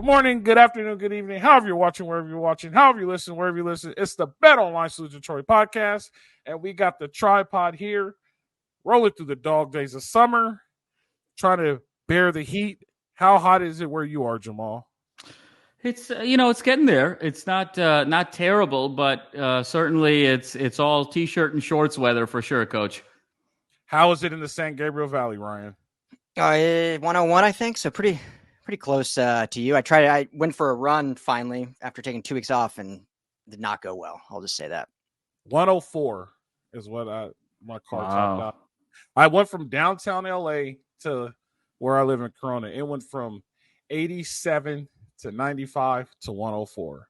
Good morning, good afternoon, good evening, however you're watching, wherever you're watching, however you listen, wherever you listen. It's the Bet Online Salute Detroit podcast, and we got the tripod here, rolling through the dog days of summer, trying to bear the heat. How hot is it where you are, Jamal? It's it's getting there. It's not terrible, but certainly it's all t-shirt and shorts weather for sure, Coach. How is it in the San Gabriel Valley, Ryan? 101, I think. So pretty close to you. I went for a run finally after taking 2 weeks off and did not go well. I'll just say that. 104 is what my car topped out. I went from downtown LA to where I live in Corona. It went from 87 to 95 to 104.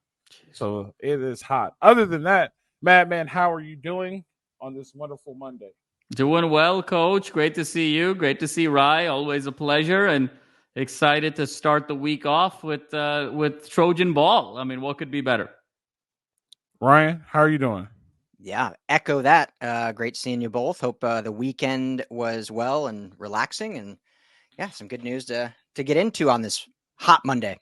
So it is hot. Other than that, Madman, how are you doing on this wonderful Monday? Doing well, Coach. Great to see you. Great to see Rye. Always a pleasure, and excited to start the week off with Trojan ball. I mean, what could be better? Ryan, how are you doing? Yeah, echo that. Great seeing you both. Hope the weekend was well and relaxing, and yeah, some good news to get into on this hot Monday.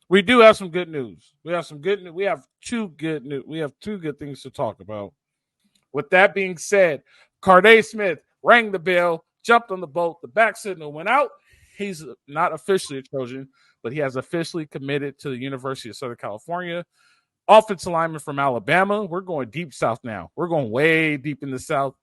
We do have some good news. We have some good news. We have two good news. We have two good things to talk about. With that being said, Carde Smith rang the bell, jumped on the boat. The back signal went out. He's not officially a Trojan, but he has officially committed to the University of Southern California. Offensive lineman from Alabama. We're going deep south now. We're going way deep in the south.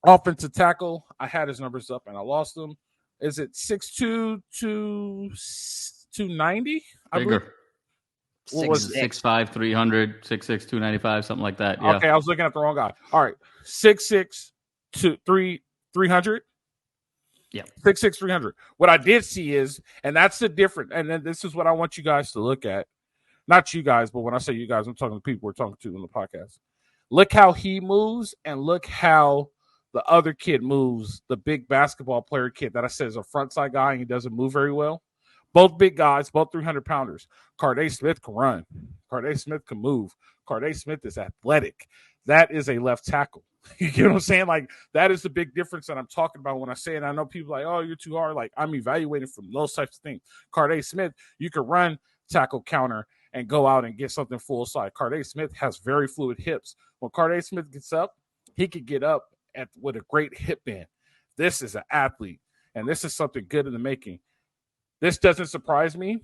Offensive tackle. I had his numbers up and I lost them. Is it 6'2", 290? Bigger. What was it? 6'5", 300, 6'6", 295, something like that. Yeah. Okay, I was looking at the wrong guy. All right. 6'6", 300? Yeah. 6'6", 300. What I did see is, and that's the difference, and then this is what I want you guys to look at. Not you guys, but when I say you guys, I'm talking to people we're talking to in the podcast. Look how he moves and look how the other kid moves, the big basketball player kid that I said is a front side guy and he doesn't move very well. Both big guys, both 300-pounders. Carde Smith can run. Carde Smith can move. Carde Smith is athletic. That is a left tackle. You get what I'm saying? Like, that is the big difference that I'm talking about when I say it. I know people like, oh, you're too hard. Like, I'm evaluating from those types of things. Carde Smith, you can run, tackle, counter, and go out and get something full side. Carde Smith has very fluid hips. When Carde Smith gets up, he could get up with a great hip bend. This is an athlete, and this is something good in the making. This doesn't surprise me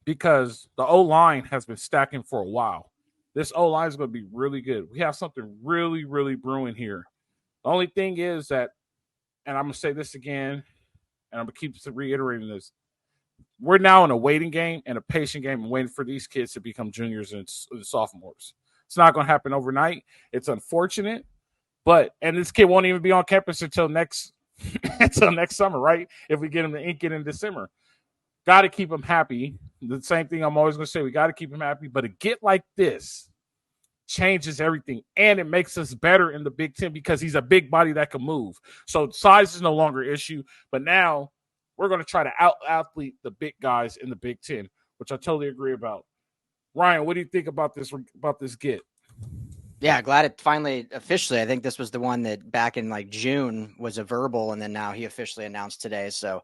because the O-line has been stacking for a while. This O-line is going to be really good. We have something really, really brewing here. The only thing is that, and I'm going to say this again, and I'm going to keep reiterating this, we're now in a waiting game and a patient game and waiting for these kids to become juniors and sophomores. It's not going to happen overnight. It's unfortunate, and this kid won't even be on campus until next summer, right? If we get him to ink it in December. Got to keep him happy. The same thing I'm always going to say. We got to keep him happy. But a get like this changes everything, and it makes us better in the Big Ten because he's a big body that can move. So size is no longer an issue. But now we're going to try to out-athlete the big guys in the Big Ten, which I totally agree about. Ryan, what do you think about this get? Yeah, glad it finally officially. I think this was the one that back in like June was a verbal, and then now he officially announced today. So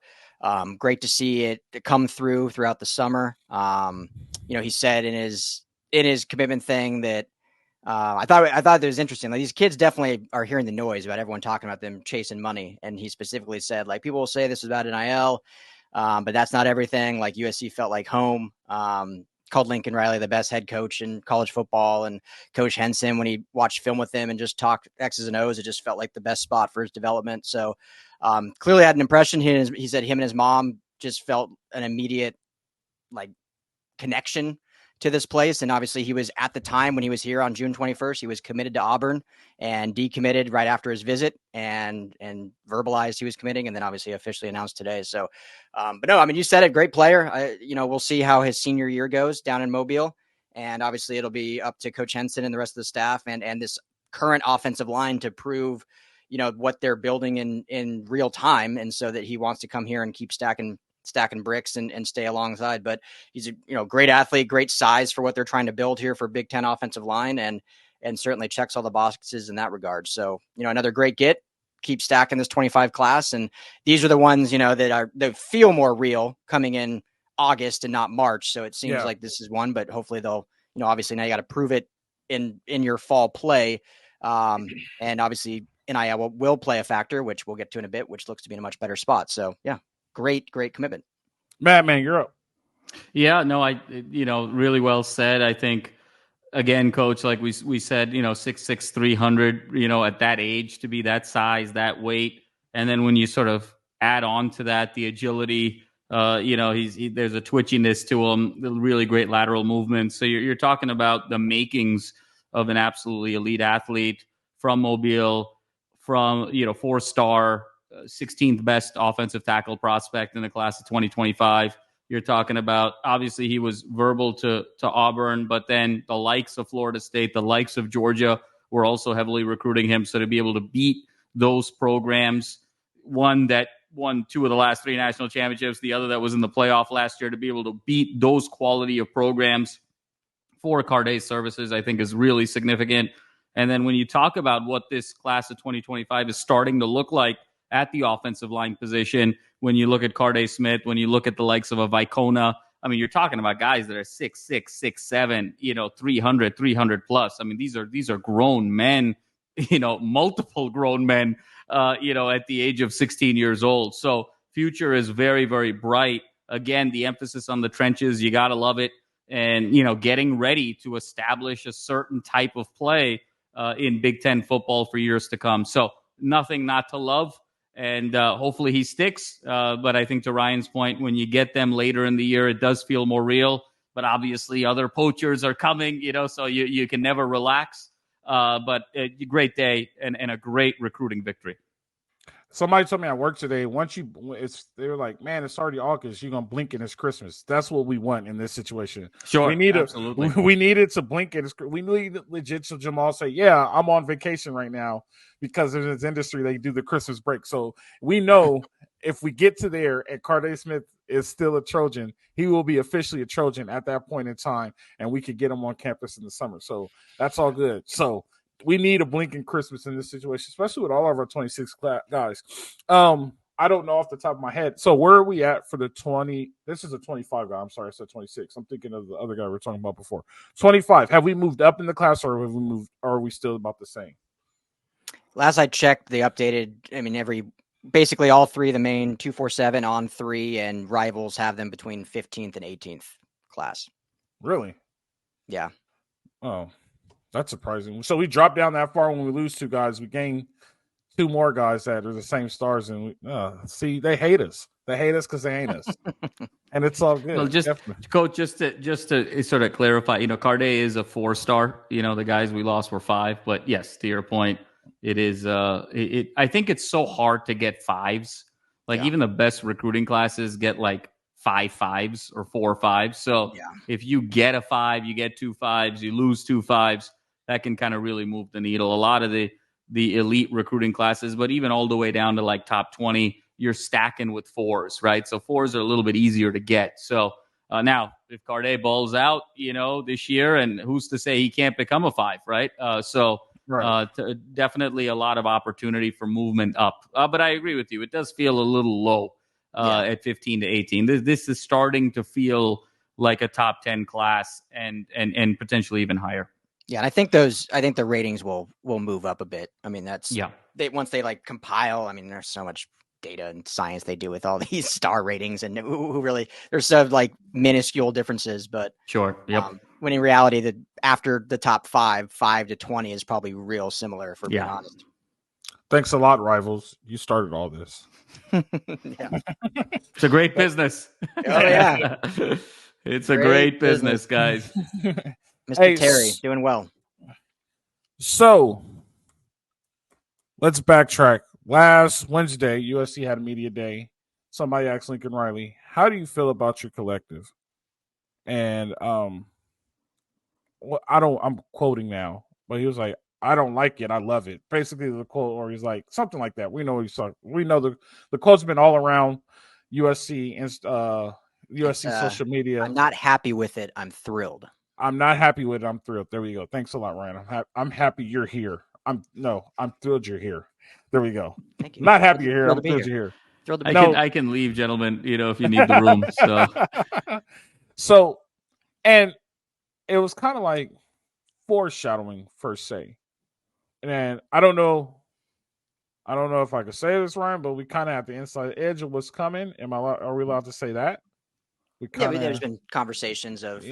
great to see it come throughout the summer. He said in his commitment thing that I thought that was interesting. Like, these kids definitely are hearing the noise about everyone talking about them chasing money, and he specifically said, like, people will say this is about NIL, but that's not everything. Like, USC felt like home. Called Lincoln Riley the best head coach in college football, and Coach Henson, when he watched film with him and just talked X's and O's, it just felt like the best spot for his development. So clearly had an impression. He said him and his mom just felt an immediate like connection to this place. And obviously he was, at the time when he was here on June 21st, he was committed to Auburn and decommitted right after his visit and verbalized he was committing, and then obviously officially announced today. So, but no, I mean, you said it, great player. We'll see how his senior year goes down in Mobile. And obviously it'll be up to Coach Henson and the rest of the staff and this current offensive line to prove, what they're building in real time. And so that he wants to come here and keep stacking bricks and stay alongside. But he's a great athlete, great size for what they're trying to build here for Big Ten offensive line, and certainly checks all the boxes in that regard. So, another great get. keep stacking this 25 class. And these are the ones, that feel more real coming in August and not March. So it seems like this is one, but hopefully they'll, obviously now you got to prove it in your fall play. And obviously NIL will play a factor, which we'll get to in a bit, which looks to be in a much better spot. So yeah, great commitment. Man, you're up. Yeah, no, really well said. I think, again, Coach, like we said, 6'6", 300, at that age to be that size, that weight. And then when you sort of add on to that, the agility, there's a twitchiness to him, the really great lateral movement. So you're talking about the makings of an absolutely elite athlete from Mobile, from, 4-star, 16th best offensive tackle prospect in the class of 2025. You're talking about, obviously, he was verbal to Auburn, but then the likes of Florida State, the likes of Georgia were also heavily recruiting him. So to be able to beat those programs, one that won 2 of the last 3 national championships, the other that was in the playoff last year, to be able to beat those quality of programs for Carde services, I think is really significant. And then when you talk about what this class of 2025 is starting to look like at the offensive line position, when you look at Carde Smith, when you look at the likes of a Vicona, I mean, you're talking about guys that are 6'6", 6'7", 300 plus. I mean, these are grown men, multiple grown men, at the age of 16 years old. So future is very, very bright. Again, the emphasis on the trenches, you got to love it. And, getting ready to establish a certain type of play in Big Ten football for years to come. So nothing not to love. And hopefully he sticks. But I think to Ryan's point, when you get them later in the year, it does feel more real. But obviously other poachers are coming, so you can never relax. But a great day and a great recruiting victory. Somebody told me at work today, they were like, man, it's already August. You're going to blink and it's Christmas. That's what we want in this situation. Sure, we need absolutely. We needed to blink and we need legit to Jamal say, yeah, I'm on vacation right now because in this industry, they do the Christmas break. So we know if we get to there and Carde Smith is still a Trojan, he will be officially a Trojan at that point in time, and we could get him on campus in the summer. So that's all good. So we need a blinking Christmas in this situation, especially with all of our 26 guys. I don't know off the top of my head. So where are we at for the 20? This is a 25 guy. I'm sorry, I said 26. I'm thinking of the other guy we were talking about before. 25. Have we moved up in the class, or have we moved? Or are we still about the same? Last I checked, they updated. I mean, basically all 3 of the main 247 on 3, and rivals have them between 15th and 18th class. Really? Yeah. Oh. That's surprising. So we dropped down that far when we lose 2 guys. We gain 2 more guys that are the same stars. And see, they hate us. They hate us because they ain't us. And it's all good. Well, Coach, just to sort of clarify, Carde is a 4-star. The guys we lost were 5. But yes, to your point, it is. I think it's so hard to get 5s. Even the best recruiting classes get 5 5s or 4 5s. So if you get a 5, you get 2 5s, you lose 2 5s. That can kind of really move the needle. A lot of the elite recruiting classes, but even all the way down to top 20, you're stacking with 4s, right? So 4s are a little bit easier to get. So now if Carde balls out, this year, and who's to say he can't become a 5, right? Definitely a lot of opportunity for movement up. But I agree with you. It does feel a little low at 15 to 18. This is starting to feel like a top 10 class and potentially even higher. Yeah, and I think the ratings will move up a bit. I mean, once they compile. I mean, there's so much data and science they do with all these star ratings, and who really there's some minuscule differences, but sure, yep. When in reality, after the top 5 to 20 is probably real similar. If we're being honest. Thanks a lot, rivals. You started all this. Yeah, it's a great business. Oh yeah, it's a great business, guys. Mr. Terry, doing well. So, let's backtrack. Last Wednesday, USC had a media day. Somebody asked Lincoln Riley, how do you feel about your collective? And I'm quoting now, but he was like, I don't like it. I love it. Basically, the quote, or he's like, something like that. We know he's talking. We know the quote's been all around USC and USC social media. I'm not happy with it. I'm thrilled. I'm not happy with it. I'm thrilled. There we go. Thanks a lot, Ryan. I'm happy you're here. I'm thrilled you're here. There we go. Thank you. Not happy you're here. Thrilled I'm to be thrilled here. you're here. Thrilled to be No. I can leave, gentlemen, if you need the room. So, and it was kind of like foreshadowing per se. And I don't know if I could say this right, but we kind of have the inside edge of what's coming. Are we allowed to say that? There's been conversations of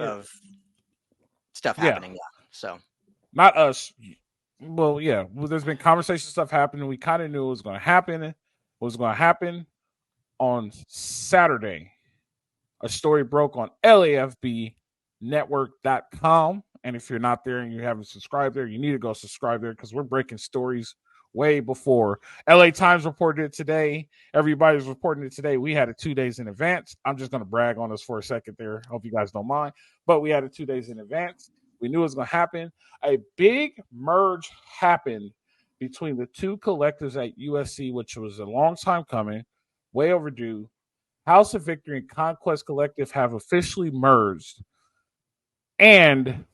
stuff happening. Yeah. So not us. Well, yeah. Well, there's been conversation stuff happening. We kind of knew it was going to happen. What was going to happen on Saturday? A story broke on LAFBnetwork.com. And if you're not there and you haven't subscribed there, you need to go subscribe there because we're breaking stories way before. LA Times reported it today. Everybody's reporting it today. We had it 2 days in advance. I'm just going to brag on us for a second there. Hope you guys don't mind. But we had it 2 days in advance. We knew it was going to happen. A big merge happened between the two collectives at USC, which was a long time coming, way overdue. House of Victory and Conquest Collective have officially merged and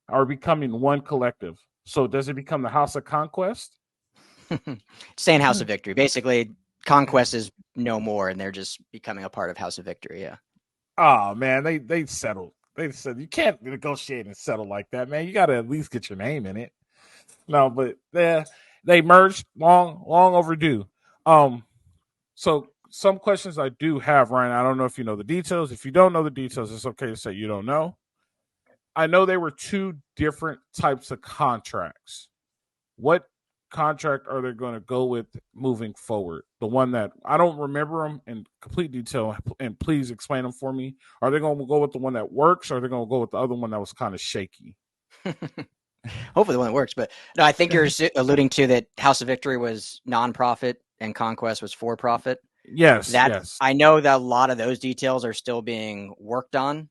are becoming one collective. So does it become the House of Conquest? Saying House of Victory. Basically, Conquest is no more, and they're just becoming a part of House of Victory, yeah. Oh, man, they settled. They said you can't negotiate and settle like that, man. You got to at least get your name in it. No, but they merged long overdue. So some questions I do have, Ryan. I don't know if you know the details. If you don't know the details, it's okay to say you don't know. I know they were two different types of contracts. What contract are they going to go with moving forward? The one that I don't remember them in complete detail, and please explain them for me. Are they going to go with the one that works, or are they going to go with the other one that was kind of shaky? Hopefully the one that works. But no, I think you're alluding to that House of Victory was nonprofit and Conquest was for profit. Yes. I know that a lot of those details are still being worked on.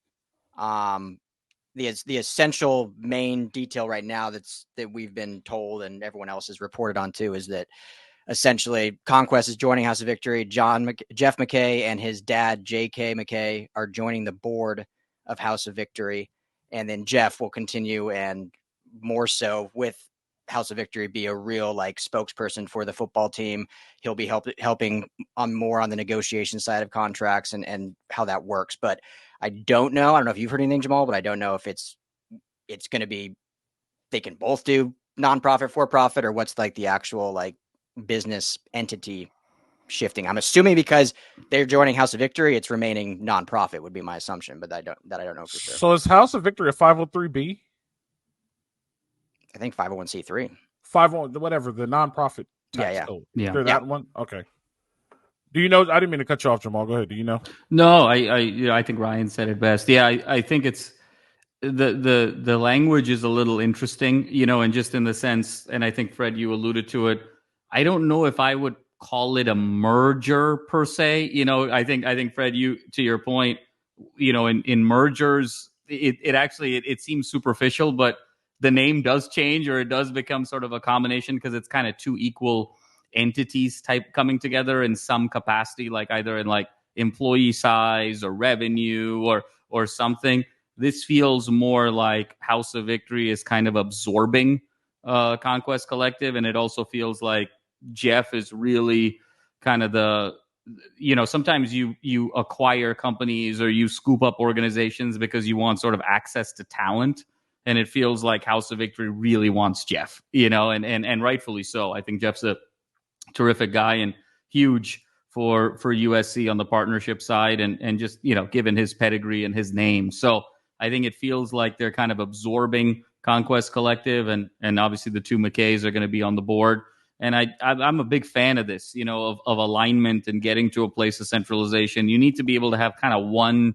The essential main detail right now that we've been told and everyone else has reported on too is that essentially Conquest is joining House of Victory. Jeff McKay and his dad, J.K. McKay, are joining the board of House of Victory. And then Jeff will continue and more so with House of Victory be a real spokesperson for the football team. He'll be helping on the negotiation side of contracts and how that works. But I don't know if you've heard anything, Jamal, but I don't know if it's going to be, they can both do nonprofit, for profit, or what's the actual business entity shifting. I'm assuming because they're joining House of Victory, it's remaining nonprofit would be my assumption, but I don't know for sure. So is House of Victory a 503B? I think 501c3. 501, whatever, the nonprofit. Yeah. They're that one? Okay. Do you know? I didn't mean to cut you off, Jamal. Go ahead. Do you know? No, I think Ryan said it best. Yeah, I think it's the language is a little interesting, and just in the sense, and I think Fred, you alluded to it. I don't know if I would call it a merger per se. I think Fred, you to your point, in mergers, it actually seems superficial, but the name does change or it does become sort of a combination because it's kind of two equal entities type coming together in some capacity, either in employee size or revenue or something. This feels more like House of Victory is kind of absorbing Conquest Collective, and it also feels like Jeff is really kind of sometimes you acquire companies or you scoop up organizations because you want sort of access to talent. And it feels like House of Victory really wants Jeff, and rightfully so. I think Jeff's a terrific guy and huge for USC on the partnership side and just, given his pedigree and his name. So I think it feels like they're kind of absorbing Conquest Collective and obviously the two McKays are going to be on the board. And I'm a big fan of this, of alignment and getting to a place of centralization. You need to be able to have kind of one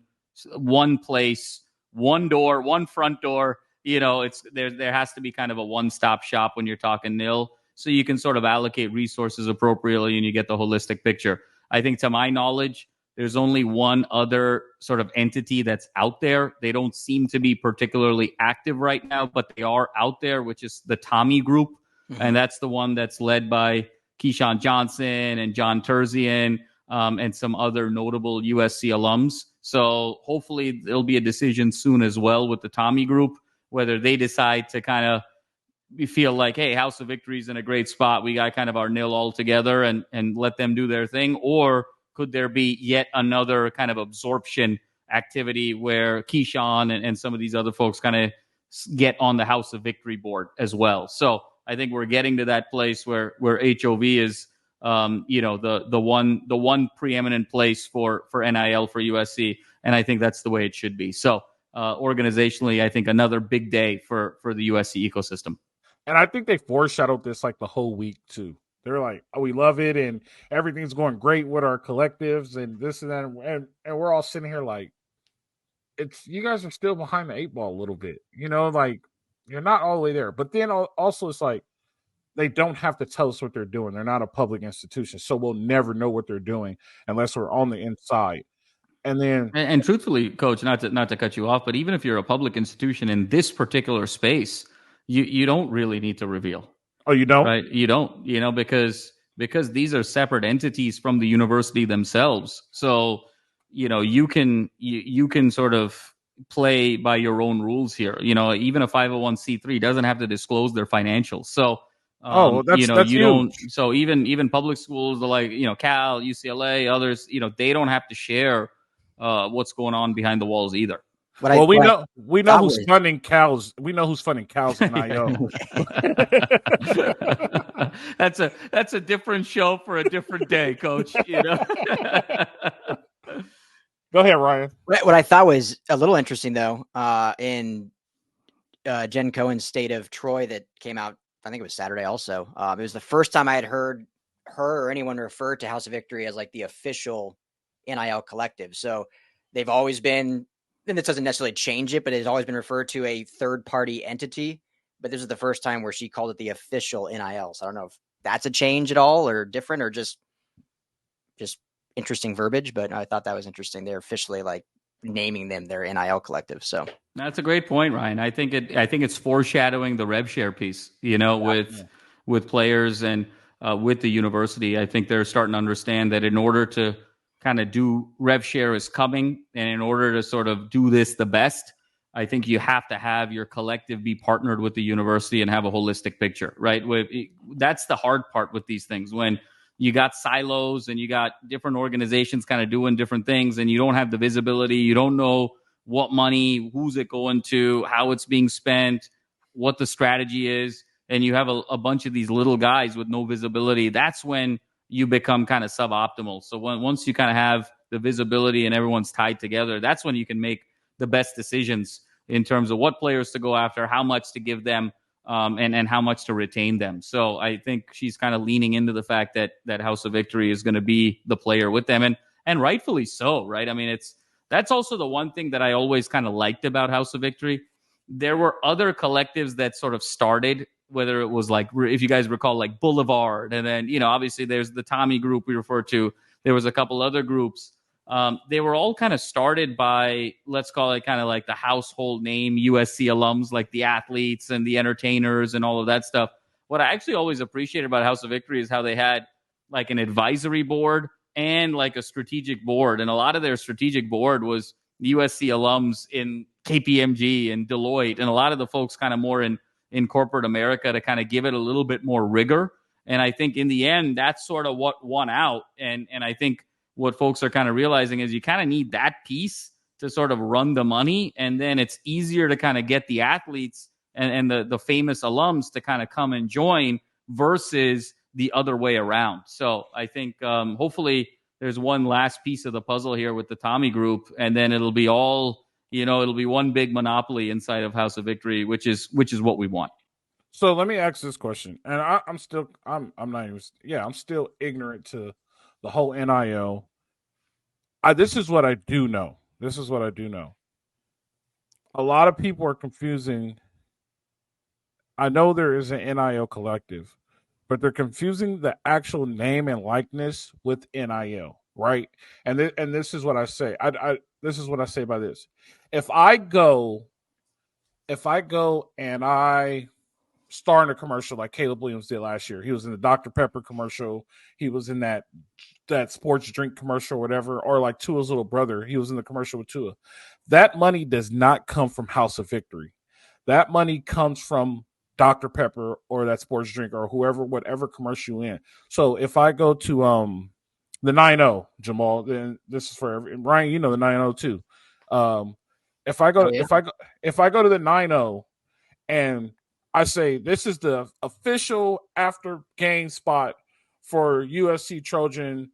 place, one door, one front door. There has to be kind of a one-stop shop when you're talking NIL, so you can sort of allocate resources appropriately and you get the holistic picture. I think to my knowledge, there's only one other sort of entity that's out there. They don't seem to be particularly active right now, but they are out there, which is the Tommy Group. Mm-hmm. And that's the one that's led by Keyshawn Johnson and John Terzian and some other notable USC alums. So hopefully there'll be a decision soon as well with the Tommy Group, whether they decide to kind of we feel like, hey, House of Victory is in a great spot. We got kind of our NIL all together and let them do their thing? Or could there be yet another kind of absorption activity where Keyshawn and some of these other folks kind of get on the House of Victory board as well? So I think we're getting to that place where HOV is, the one preeminent place for NIL for USC. And I think that's the way it should be. So organizationally, I think another big day for the USC ecosystem. And I think they foreshadowed this like the whole week too. They're like, oh, we love it, and everything's going great with our collectives and this and that, and we're all sitting here like, it's, you guys are still behind the 8 ball a little bit, like you're not all the way there. But then also it's like they don't have to tell us what they're doing. They're not a public institution, so we'll never know what they're doing unless we're on the inside. And then, and truthfully, Coach, not to cut you off, but even if you're a public institution in this particular space, you don't really need to reveal. Oh, you don't? Right? You don't, because these are separate entities from the university themselves. So, you can sort of play by your own rules here. Even a 501c3 doesn't have to disclose their financials. So, that's you huge. don't. So even public schools like Cal, UCLA, others, they don't have to share what's going on behind the walls either. We know who's funding Cal's. We know who's funding Cal's NIL. That's a different show for a different day, Coach. Go ahead, Ryan. What I thought was a little interesting, though, in Jen Cohen's State of Troy that came out, I think it was Saturday also. It was the first time I had heard her or anyone refer to House of Victory as like the official NIL collective. So they've always been, and this doesn't necessarily change it, but it's always been referred to a third-party entity. But this is the first time where she called it the official NIL. So I don't know if that's a change at all or different or just interesting verbiage. But I thought that was interesting. They're officially like naming them their NIL collective. So that's a great point, Ryan. I think it's foreshadowing the rev share piece, with players and with the university. I think they're starting to understand that in order to kind of do rev share is coming, and in order to sort of do this the best, I think you have to have your collective be partnered with the university and have a holistic picture, right? That's the hard part with these things, when you got silos and you got different organizations kind of doing different things and you don't have the visibility, you don't know what money, who's it going to, how it's being spent, what the strategy is, and you have a bunch of these little guys with no visibility. That's when you become kind of suboptimal. So once you kind of have the visibility and everyone's tied together, that's when you can make the best decisions in terms of what players to go after, how much to give them, and how much to retain them. So I think she's kind of leaning into the fact that House of Victory is going to be the player with them, and rightfully so, right? I mean, that's also the one thing that I always kind of liked about House of Victory. There were other collectives that sort of started, whether it was like, if you guys recall, like Boulevard, and then, obviously there's the Tommy group we refer to. There was a couple other groups. They were all kind of started by, let's call it kind of like the household name USC alums, like the athletes and the entertainers and all of that stuff. What I actually always appreciated about House of Victory is how they had like an advisory board and like a strategic board. And a lot of their strategic board was USC alums in KPMG and Deloitte, and a lot of the folks kind of more in corporate America to kind of give it a little bit more rigor. And I think in the end, that's sort of what won out. And I think what folks are kind of realizing is you kind of need that piece to sort of run the money. And then it's easier to kind of get the athletes and the famous alums to kind of come and join versus the other way around. So I think hopefully there's one last piece of the puzzle here with the Tommy group, and then it'll be all, it'll be one big monopoly inside of House of Victory, which is what we want. So let me ask this question, and I'm still ignorant to the whole NIL. This is what I do know. A lot of people are confusing. I know there is an NIL collective, but they're confusing the actual name and likeness with NIL, right? And this is what I say. This is what I say by this. If I go and I star in a commercial like Caleb Williams did last year. He was in the Dr. Pepper commercial. He was in that sports drink commercial or whatever, or like Tua's little brother. He was in the commercial with Tua. That money does not come from House of Victory. That money comes from Dr. Pepper or that sports drink or whatever commercial you're in. So if I go to the 9-0, Jamal, then this is for Ryan, you know the 9-0 too. If I go to the 9-0 and I say this is the official after game spot for USC Trojan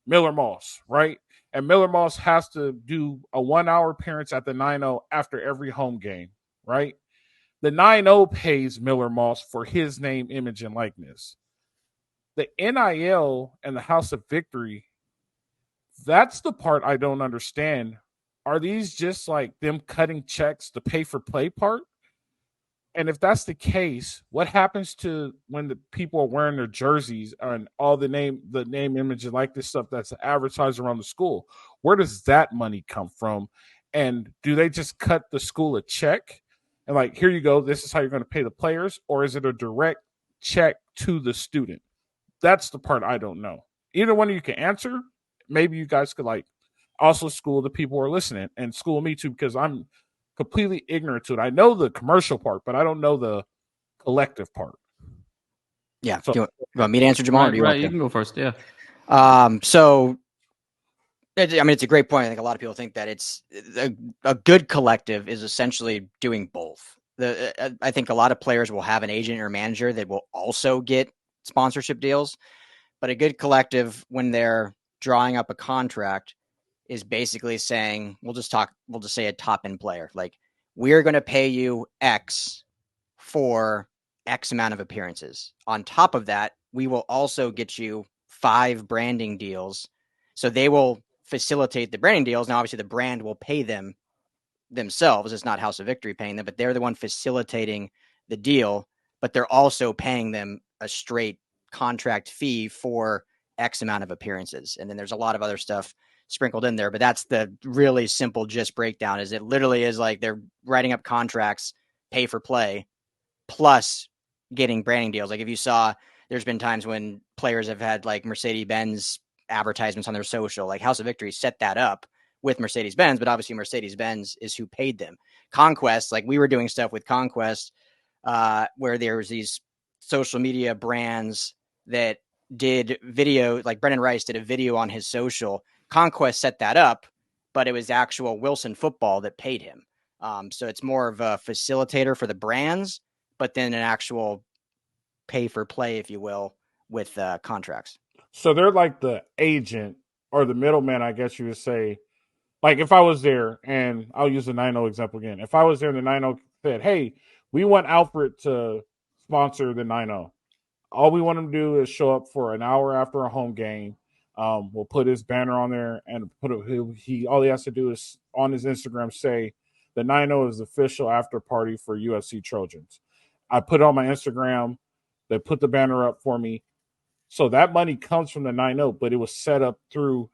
Miller Moss, right? And Miller Moss has to do a 1 hour appearance at the 9-0 after every home game, right? The 9-0 pays Miller Moss for his name, image, and likeness. The NIL and the House of Victory, that's the part I don't understand. Are these just like them cutting checks to pay for play part? And if that's the case, what happens to when the people are wearing their jerseys and all the name, image, and like this stuff that's advertised around the school? Where does that money come from? And do they just cut the school a check and like, here you go, this is how you're going to pay the players? Or is it a direct check to the student? That's the part I don't know. Either one of you can answer. Maybe you guys could like also school the people who are listening and school me too, because I'm completely ignorant to it. I know the commercial part, but I don't know the collective part. Yeah. So, you want me to answer, Jamal? Right, you can go first. Yeah. So, it's a great point. I think a lot of people think that it's a good collective is essentially doing both. I think a lot of players will have an agent or manager that will also get sponsorship deals, but a good collective, when they're drawing up a contract, is basically saying, we'll just say a top end player. Like, we're going to pay you X for X amount of appearances. On top of that, we will also get you 5 branding deals. So they will facilitate the branding deals. Now, obviously the brand will pay them themselves. It's not House of Victory paying them, but they're the one facilitating the deal, but they're also paying them a straight contract fee for X amount of appearances. And then there's a lot of other stuff sprinkled in there, but that's the really simple just breakdown. Is it literally is like they're writing up contracts, pay for play, plus getting branding deals. Like if you saw, there's been times when players have had like Mercedes-Benz advertisements on their social, like House of Victory set that up with Mercedes-Benz, but obviously Mercedes-Benz is who paid them. Conquest, like we were doing stuff with Conquest, where there was these social media brands that did video, like Brendan Rice did a video on his social. Conquest set that up, but it was actual Wilson Football that paid him. So it's more of a facilitator for the brands, but then an actual pay for play, if you will, with contracts. So they're like the agent or the middleman, I guess you would say. Like if I was there, and I'll use the 9-0 example again. If I was there and the 9-0 said, hey, we want Alfred to sponsor the 9-0. All we want him to do is show up for an hour after a home game. We'll put his banner on there and all he has to do is on his Instagram say the 9-0 is the official after party for USC Trojans. I put it on my Instagram. They put the banner up for me. So that money comes from the 9-0, but it was set up through,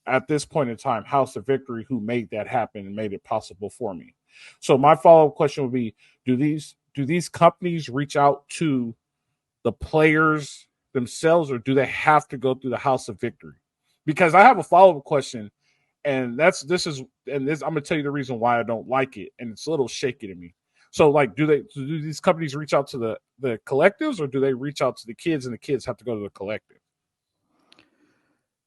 at this point in time, House of Victory, who made that happen and made it possible for me. So my follow-up question would be, do these companies reach out to the players themselves, or do they have to go through the House of Victory? Because I have a follow-up question, and I'm going to tell you the reason why I don't like it, and it's a little shaky to me. So, like, do these companies reach out to the collectives, or do they reach out to the kids, and the kids have to go to the collective?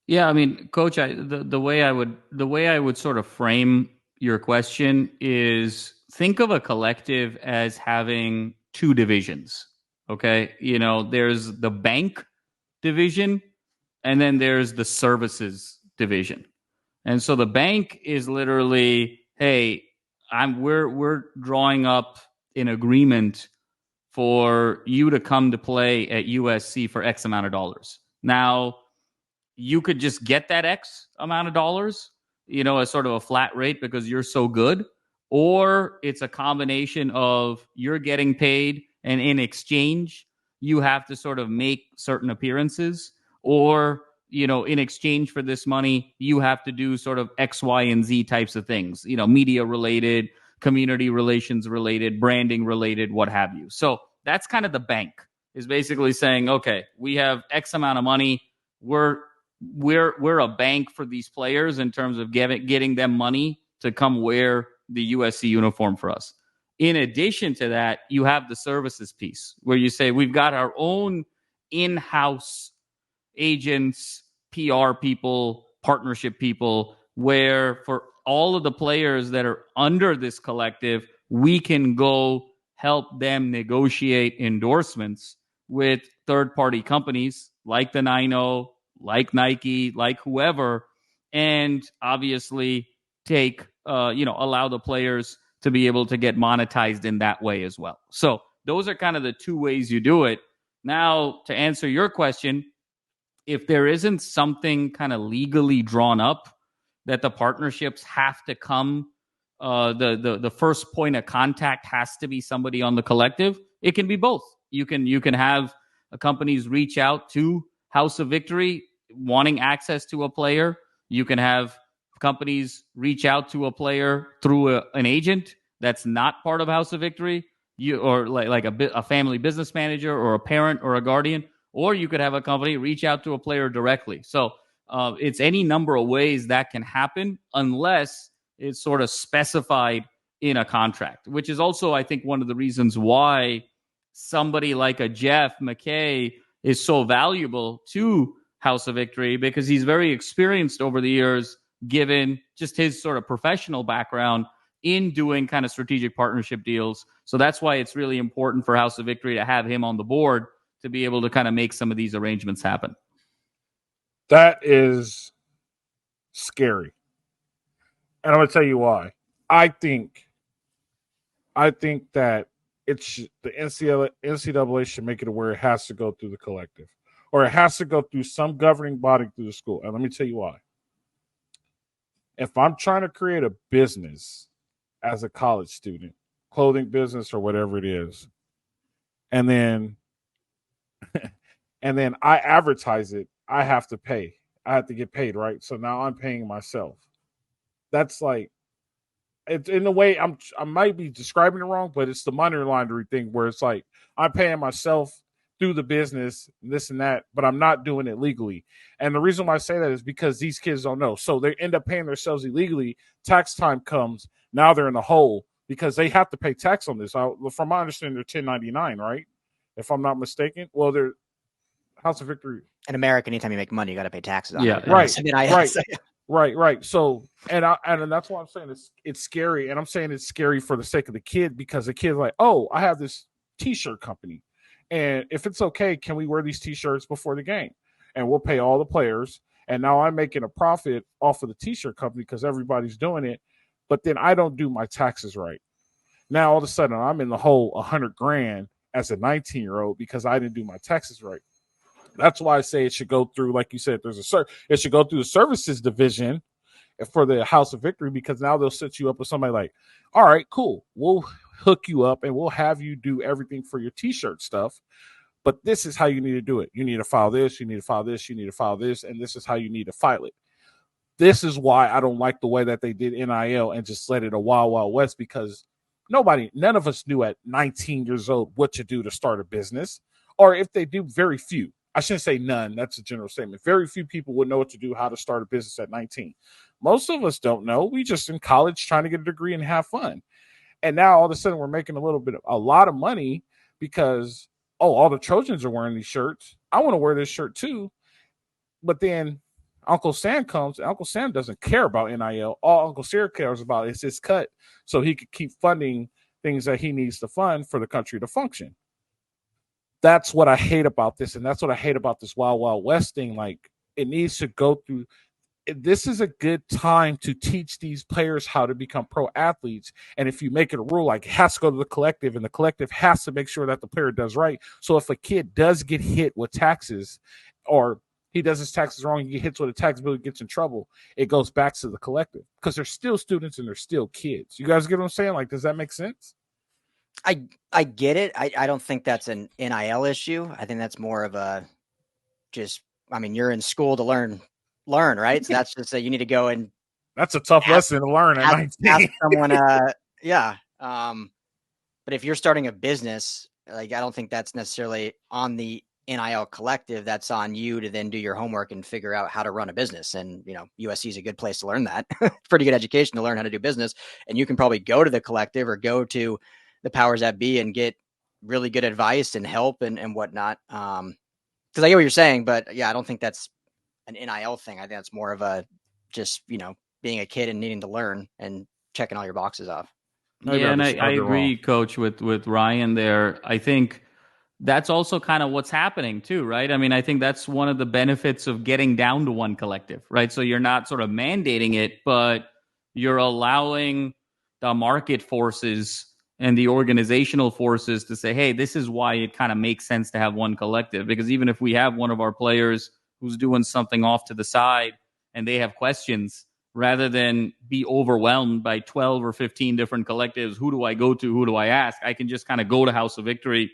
Yeah, I mean, Coach, the way I would sort of frame your question is, think of a collective as having 2 divisions. Okay, there's the bank division, and then there's the services division. And so the bank is literally, hey, we're drawing up an agreement for you to come to play at USC for X amount of dollars. Now, you could just get that X amount of dollars, as sort of a flat rate because you're so good, or it's a combination of you're getting paid and in exchange, you have to sort of make certain appearances, or, in exchange for this money, you have to do sort of X, Y, and Z types of things, media related, community relations related, branding related, what have you. So that's kind of the bank, is basically saying, okay, we have X amount of money. We're a bank for these players in terms of getting them money to come wear the USC uniform for us. In addition to that, you have the services piece where you say we've got our own in-house agents, PR people, partnership people, where for all of the players that are under this collective, we can go help them negotiate endorsements with third-party companies like the 90, like Nike, like whoever, and obviously take, allow the players to be able to get monetized in that way as well. So those are kind of the two ways you do it. Now, to answer your question, if there isn't something kind of legally drawn up that the partnerships have to come, the first point of contact has to be somebody on the collective, it can be both. You can have companies reach out to House of Victory wanting access to a player. You can have companies reach out to a player through an agent that's not part of House of Victory, or like a family business manager or a parent or a guardian, or you could have a company reach out to a player directly. So it's any number of ways that can happen unless it's sort of specified in a contract, which is also, I think, one of the reasons why somebody like a Jeff Makai is so valuable to House of Victory, because he's very experienced over the years, given just his sort of professional background in doing kind of strategic partnership deals. So that's why it's really important for House of Victory to have him on the board to be able to kind of make some of these arrangements happen. That is scary. And I'm going to tell you why. I think that the NCAA should make it where it has to go through the collective, or it has to go through some governing body through the school. And let me tell you why. If I'm trying to create a business as a college student, clothing business or whatever it is, and then I advertise it, I have to pay. I have to get paid, right? So now I'm paying myself. That's like, it's in a way, I might be describing it wrong, but it's the money laundering thing where it's like I'm paying myself through the business, this and that, but I'm not doing it legally. And the reason why I say that is because these kids don't know. So they end up paying themselves illegally. Tax time comes. Now they're in the hole because they have to pay tax on this. From my understanding, they're 1099, right? If I'm not mistaken. Well, they're House of Victory. In America, anytime you make money, you got to pay taxes on it. Right. So, and that's why I'm saying it's scary. And I'm saying it's scary for the sake of the kid, because the kid's like, oh, I have this T-shirt company. And if it's okay, can we wear these T-shirts before the game? And we'll pay all the players. And now I'm making a profit off of the T-shirt company because everybody's doing it. But then I don't do my taxes right. Now all of a sudden I'm in the hole $100,000 as a 19-year-old because I didn't do my taxes right. That's why I say it should go through, like you said, it should go through the services division for the House of Victory, because now they'll set you up with somebody like, all right, cool, we'll hook you up and we'll have you do everything for your T-shirt stuff. But this is how you need to do it. You need to file this, you need to file this, you need to file this, and this is how you need to file it. This is why I don't like the way that they did NIL and just let it a wild, wild west, because none of us knew at 19 years old what to do to start a business. Or if they do, very few. I shouldn't say none. That's a general statement. Very few people would know what to do, how to start a business at 19. Most of us don't know. We just in college trying to get a degree and have fun. And now all of a sudden we're making a lot of money because, all the Trojans are wearing these shirts. I want to wear this shirt too. But then Uncle Sam comes. And Uncle Sam doesn't care about NIL. All Uncle Sam cares about is his cut, so he could keep funding things that he needs to fund for the country to function. That's what I hate about this, and that's what I hate about this Wild Wild West thing. Like, it needs to go through. This is a good time to teach these players how to become pro athletes. And if you make it a rule, like, it has to go to the collective, and the collective has to make sure that the player does right. So if a kid does get hit with taxes, or he does his taxes wrong, he hits with a tax bill, he gets in trouble, it goes back to the collective, because they're still students and they're still kids. You guys get what I'm saying? Like, does that make sense? I get it. I don't think that's an NIL issue. I think that's more of a you're in school to learn, right? So that's just you need to go and that's a tough lesson to learn at 19. Ask someone, yeah. But if you're starting a business, like, I don't think that's necessarily on the NIL collective. That's on you to then do your homework and figure out how to run a business. And, USC is a good place to learn that. Pretty good education to learn how to do business. And you can probably go to the collective or go to the powers that be and get really good advice and help and whatnot. Because I get what you're saying, but yeah, I don't think that's an NIL thing. I think that's more of a just, being a kid and needing to learn and checking all your boxes off. Yeah, and I agree, Coach, with Ryan there. I think that's also kind of what's happening too, right? I mean, I think that's one of the benefits of getting down to one collective, right? So you're not sort of mandating it, but you're allowing the market forces and the organizational forces to say, hey, this is why it kind of makes sense to have one collective. Because even if we have one of our players who's doing something off to the side and they have questions, rather than be overwhelmed by 12 or 15 different collectives, who do I go to? Who do I ask? I can just kind of go to House of Victory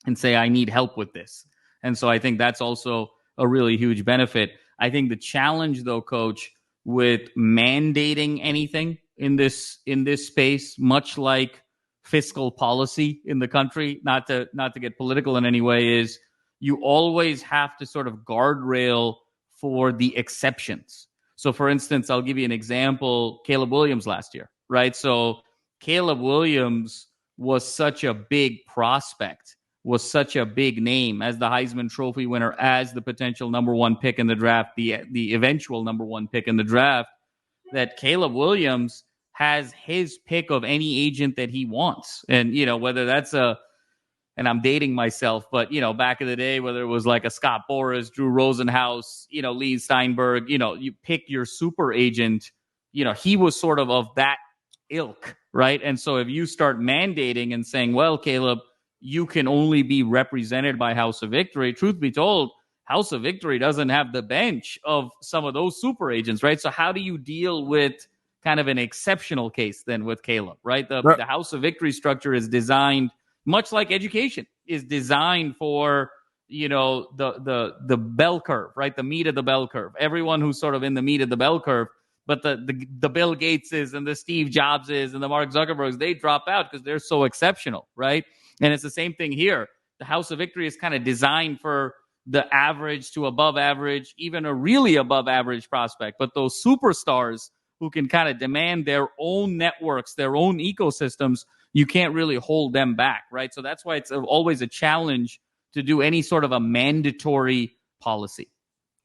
and say, I need help with this. And so I think that's also a really huge benefit. I think the challenge, though, Coach, with mandating anything in this space, much like fiscal policy in the country, not to get political in any way, is you always have to sort of guardrail for the exceptions. So, for instance, I'll give you an example. Caleb Williams last year, right? So Caleb Williams was such a big prospect, was such a big name as the Heisman Trophy winner, as the potential number one pick in the draft, the eventual number one pick in the draft, that Caleb Williams has his pick of any agent that he wants. And, whether that's and I'm dating myself, but, back in the day, whether it was like a Scott Boras, Drew Rosenhaus, Lee Steinberg, you pick your super agent, he was sort of that ilk, right? And so if you start mandating and saying, well, Caleb, you can only be represented by House of Victory, truth be told, House of Victory doesn't have the bench of some of those super agents, right? So how do you deal with kind of an exceptional case then with Caleb, right? The House of Victory structure is designed, much like education is designed for, the bell curve, right? The meat of the bell curve. Everyone who's sort of in the meat of the bell curve, but the Bill Gateses and the Steve Jobses and the Mark Zuckerbergs, they drop out because they're so exceptional, right? And it's the same thing here. The House of Victory is kind of designed for the average to above average, even a really above average prospect. But those superstars who can kind of demand their own networks, their own ecosystems, you can't really hold them back, right? So that's why it's always a challenge to do any sort of a mandatory policy.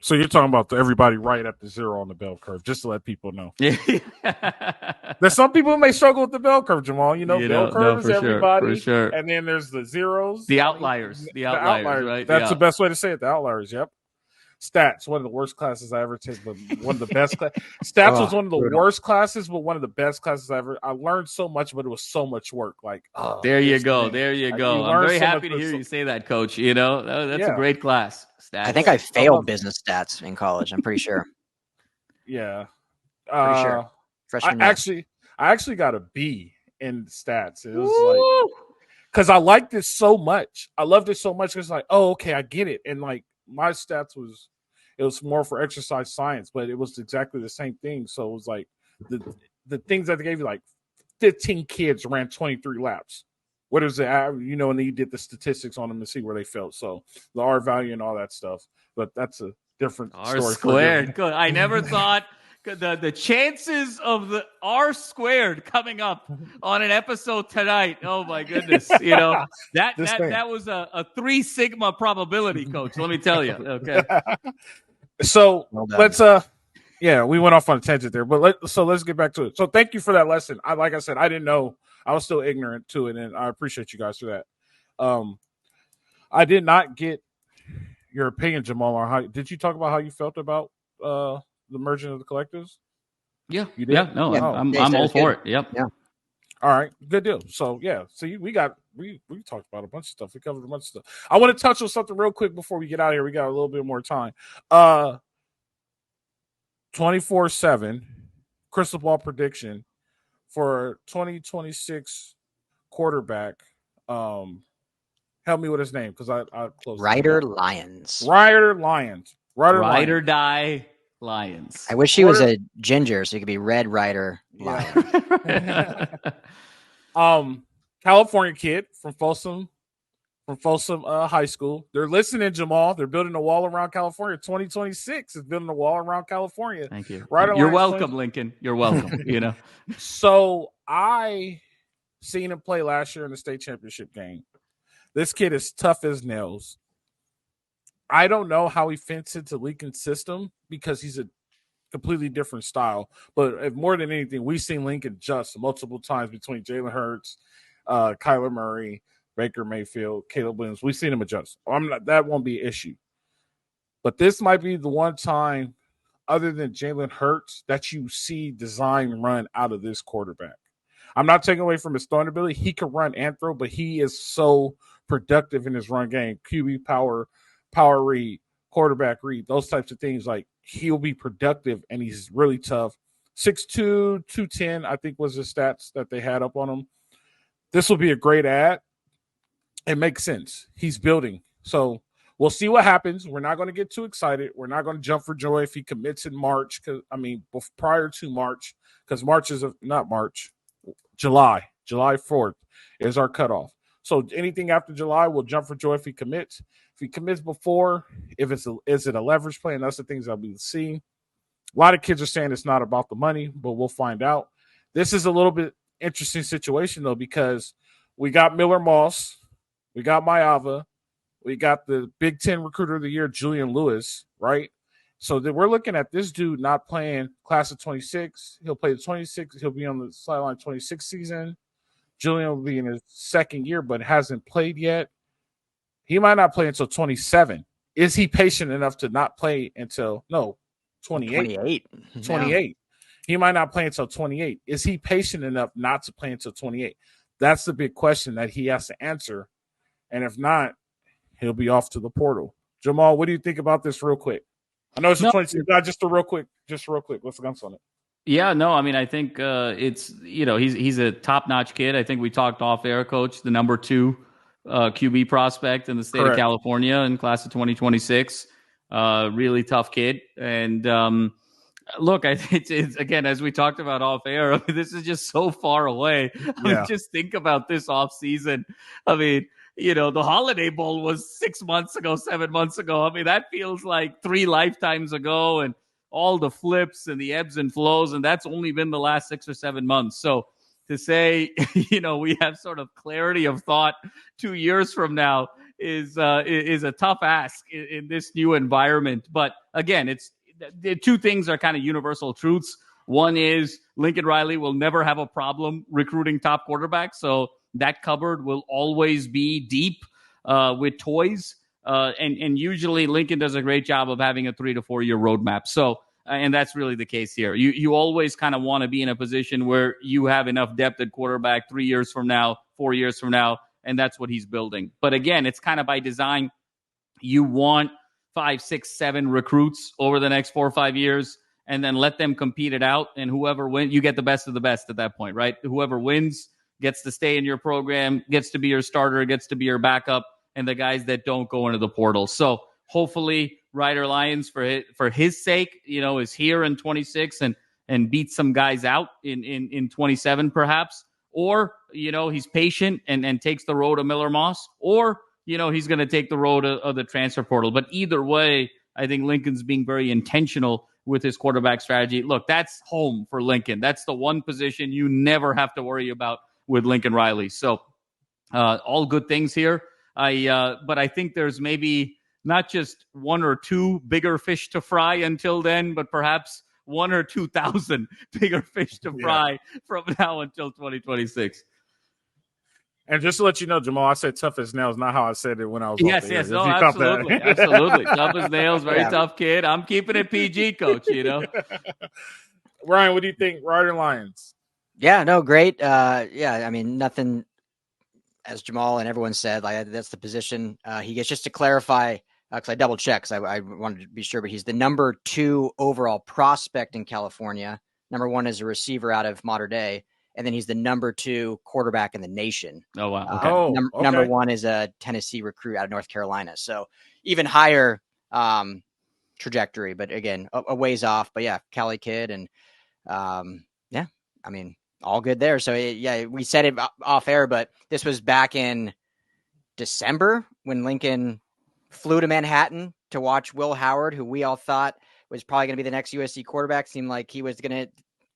So you're talking about everybody right at the zero on the bell curve, just to let people know. There's some people who may struggle with the bell curve, Jamal. Bell curve is everybody. For sure. And then there's the zeros. The outliers. The outliers, right? That's the best way to say it, the outliers, yep. Stats, one of the worst classes I ever took, but one of the best classes. Stats was one of the worst classes, but one of the best classes I ever. I learned so much, but it was so much work. There you go. There you go. I'm very happy to hear you say that, Coach. That's a great class. Stats. I think I failed business stats in college. I'm pretty sure. Yeah. Pretty sure. Freshman year. I actually got a B in stats. It was because I liked this so much. I loved it so much. It's okay, I get it. And my stats was more for exercise science, but it was exactly the same thing. So it was the things that they gave you, 15 kids ran 23 laps. What is it? And you did the statistics on them to see where they felt. So the R value and all that stuff. But that's a different R story. Squared. Good. I never thought the chances of the R squared coming up on an episode tonight. Oh my goodness. That was a 3 sigma probability, Coach. Let me tell you. Okay. So let's we went off on a tangent there, but let's get back to it. So thank you for that lesson. Like I said, I didn't know. I was still ignorant to it, and I appreciate you guys for that. I did not get your opinion, Jamal, on how did you talk about how you felt about the merging of the collectives? Yeah, you did. Yeah, no, I'm all for it. Yep. Yeah. All right, good deal. So we talked about a bunch of stuff. We covered a bunch of stuff. I want to touch on something real quick before we get out of here. We got a little bit more time. 24/7 crystal ball prediction for 2026 quarterback. Help me with his name because I closed. Ryder Lyons. Ryder Lyons. Ride or die Lions. I wish he was a ginger so he could be Red Ryder Lyons. California kid from Folsom High School. They're listening, Jamal. They're building a wall around California. 2026 is building a wall around California. Thank you. You're welcome, Lincoln. You're welcome. So I Seen him play last year in the state championship game. This kid is tough as nails. I don't know how he fits into Lincoln's system because he's a completely different style. But if more than anything, we've seen Lincoln adjust multiple times between Jalen Hurts, Kyler Murray, Baker Mayfield, Caleb Williams. We've seen him adjust. That won't be an issue. But this might be the one time, other than Jalen Hurts, that you see design run out of this quarterback. I'm not taking away from his throwing ability. He can run and throw, but he is so productive in his run game. QB power read, quarterback read, those types of things. Like, he'll be productive, and he's really tough. 6'2", 210, I think was the stats that they had up on him. This will be a great ad. It makes sense. He's building. So we'll see what happens. We're not going to get too excited. We're not going to jump for joy if he commits in March. Prior to March, because March is not March. July 4th is our cutoff. So anything after July, we'll jump for joy if he commits. If he commits before, is it a leverage play? And that's the things that we see. A lot of kids are saying it's not about the money, but we'll find out. This is a little bit interesting situation, though, because we got Miller Moss, we got Mayava, we got the Big Ten Recruiter of the Year, Julian Lewis, right? So we're looking at this dude not playing class of 26. He'll play the 26. He'll be on the sideline 26 season. Julian will be in his second year, but hasn't played yet. He might not play until 27. Is he patient enough to not play until 28? 28. Yeah. He might not play until 28. Is he patient enough not to play until 28? That's the big question that he has to answer. And if not, he'll be off to the portal. Jamal, what do you think about this real quick? I know it's a 26. Just real quick. What's the guns on it? Yeah, no, I mean, I think it's, he's a top-notch kid. I think we talked off air, Coach, the number 2 QB prospect in the state of California in class of 2026. Really tough kid. And look, it's again, as we talked about off air, this is just so far away. Just think about this off season. I mean, the Holiday Bowl was 6 months ago, 7 months ago. I mean, that feels like 3 lifetimes ago, and all the flips and the ebbs and flows, and that's only been the last 6 or 7 months. So to say, we have sort of clarity of thought 2 years from now is a tough ask in this new environment. But again, the 2 things are kind of universal truths. One is Lincoln Riley will never have a problem recruiting top quarterbacks. So that cupboard will always be deep with toys. And usually Lincoln does a great job of having a 3 to 4 year roadmap. So, and that's really the case here. You always kind of want to be in a position where you have enough depth at quarterback 3 years from now, 4 years from now, and that's what he's building. But again, it's kind of by design. You want 5, 6, 7 recruits over the next 4 or 5 years, and then let them compete it out. And whoever wins, you get the best of the best at that point, right? Whoever wins gets to stay in your program, gets to be your starter, gets to be your backup, and the guys that don't go into the portal. So hopefully Ryder Lyons, for his sake, is here in 26 and beats some guys out in 27 perhaps. Or, he's patient and takes the road of Miller Moss. Or, he's going to take the road of the transfer portal. But either way, I think Lincoln's being very intentional with his quarterback strategy. Look, that's home for Lincoln. That's the one position you never have to worry about with Lincoln Riley. So all good things here. But I think there's maybe not just 1 or 2 bigger fish to fry until then, but perhaps 1 or 2,000 bigger fish to fry from now until 2026. And just to let you know, Jamal, I said tough as nails, not how I said it when I was off the air. Yes, no, absolutely. Absolutely. Tough as nails, very tough kid. I'm keeping it PG, Coach, Ryan, what do you think? Ryder Lyons. Yeah, no, great. I mean, nothing, as Jamal and everyone said, like that's the position he gets. Just to clarify, because I double checked, because I wanted to be sure, but he's the number 2 overall prospect in California. Number 1 is a receiver out of Mater Dei, and then he's the number 2 quarterback in the nation. Oh, wow. Okay. Number 1 is a Tennessee recruit out of North Carolina. So even higher trajectory, but again, a ways off. But yeah, Cali kid, and I mean, all good there. So we said it off air, but this was back in December when Lincoln flew to Manhattan to watch Will Howard, who we all thought was probably going to be the next USC quarterback. Seemed like he was going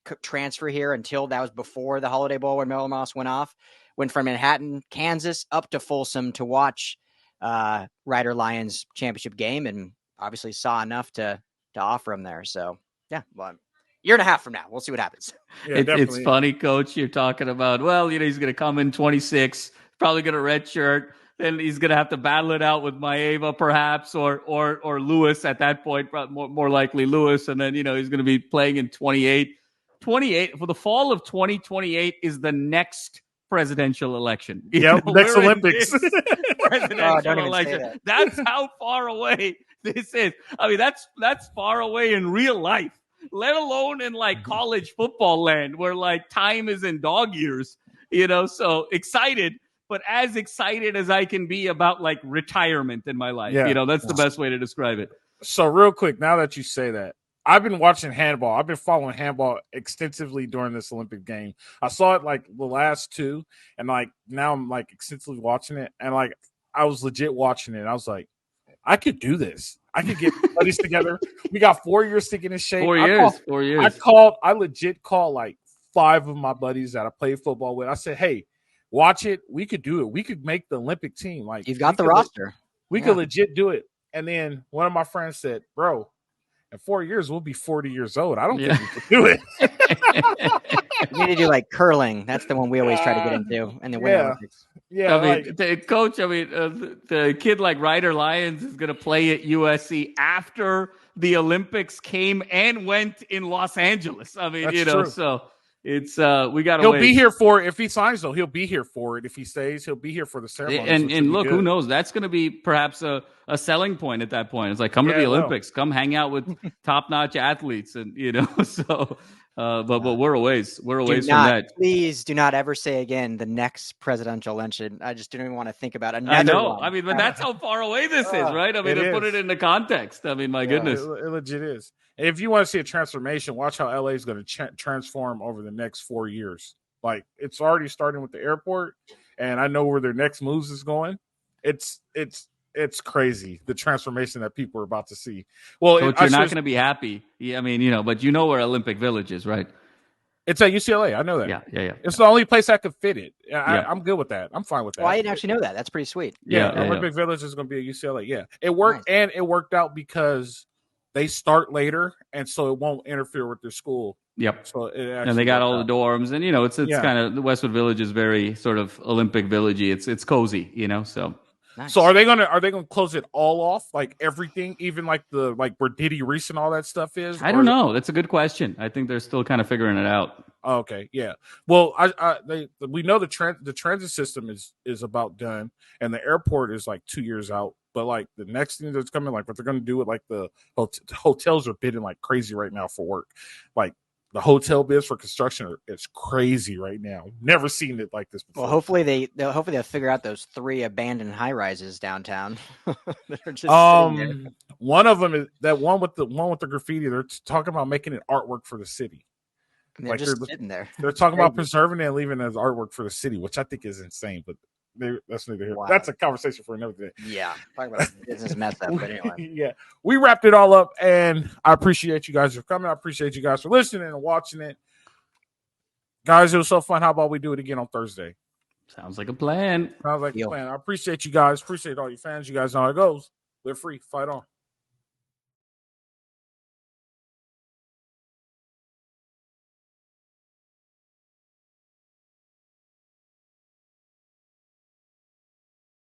to transfer here until that was before the Holiday Bowl when Mel Moss went off. Went from Manhattan, Kansas, up to Folsom to watch Rider Lions championship game, and obviously saw enough to offer him there. So yeah, well, year and a half from now, we'll see what happens. Yeah, it's funny, Coach. You're talking about, well, he's going to come in 26, probably going to redshirt. Then he's going to have to battle it out with Maeva, perhaps, or Lewis at that point, more likely Lewis. And then, he's going to be playing in 28. 28 for the fall of 2028 is the next presidential election. Yeah, next Olympics. Presidential election. That's how far away this is. I mean, that's far away in real life, let alone in like college football land where like time is in dog years, so excited. But as excited as I can be about like retirement in my life, that's the best way to describe it. So real quick, now that you say that, I've been watching handball. I've been following handball extensively during this Olympic game. I saw it like the last two, and like now I'm like extensively watching it. And like I was legit watching it. And I was like, I could do this. I could get buddies together. We got 4 years to get in shape. 4 years. 4 years. I legit called like 5 of my buddies that I played football with. I said, hey, watch it. We could do it. We could make the Olympic team. Like you've got the roster. We could legit do it. And then one of my friends said, bro, in 4 years, we'll be 40 years old. I don't think we can do it. You need to do like curling. That's the one we always try to get into. And the Winter Olympics. Yeah. Coach, the kid like Rider Lions is going to play at USC after the Olympics came and went in Los Angeles. I mean, true. So it's we got to He'll be here for it. If he signs, though, he'll be here for it. If he stays, he'll be here for the ceremony. And look, who knows? That's going to be perhaps a selling point at that point. It's like, come to the Olympics, come hang out with top-notch athletes, and so. But we're a ways from that. Please do not ever say again the next presidential election. I just don't even want to think about another. I know. One. I mean, but that's how far away this is, right? I mean, to put it into context. I mean, my goodness, it legit is. And if you want to see a transformation, watch how LA is going to transform over the next 4 years. Like it's already starting with the airport, and I know where their next moves is going. It's crazy, the transformation that people are about to see. Well, Coach, you're not going to be happy. Yeah, I mean, but you know where Olympic Village is, right? It's at UCLA. I know that. Yeah. It's the only place that could fit it. I'm good with that. I'm fine with that. Well, I didn't actually know that. That's pretty sweet. Olympic Village is going to be at UCLA. Yeah, it worked, and it worked out because they start later, and so it won't interfere with their school. Yep. So and they got all the dorms, and it's kind of the Westwood Village is very sort of Olympic Villagey. It's cozy, so. Nice. So are they gonna close it all off, like everything, even like where Diddy Reese and all that stuff is? I don't know. That's a good question. I think they're still kind of figuring it out. Okay, yeah. Well, we know the transit system is about done, and the airport is like 2 years out. But like the next thing that's coming, like what they're going to do with like the hotels are bidding like crazy right now for work. Like the hotel bids for construction is crazy right now. Never seen it like this before. Well, hopefully they'll figure out those 3 abandoned high rises downtown. They're just one of them is that one with the graffiti. They're talking about making it artwork for the city. And they're just sitting there. They're talking about preserving it and leaving it as artwork for the city, which I think is insane. But that's neither here. Wow. That's a conversation for another day. Yeah, talking about business mess up. But anyway, yeah, we wrapped it all up, and I appreciate you guys for coming. I appreciate you guys for listening and watching it, guys. It was so fun. How about we do it again on Thursday? Sounds like a plan. Sounds like a plan. I appreciate you guys. Appreciate all you fans. You guys know how it goes. Live free, fight on.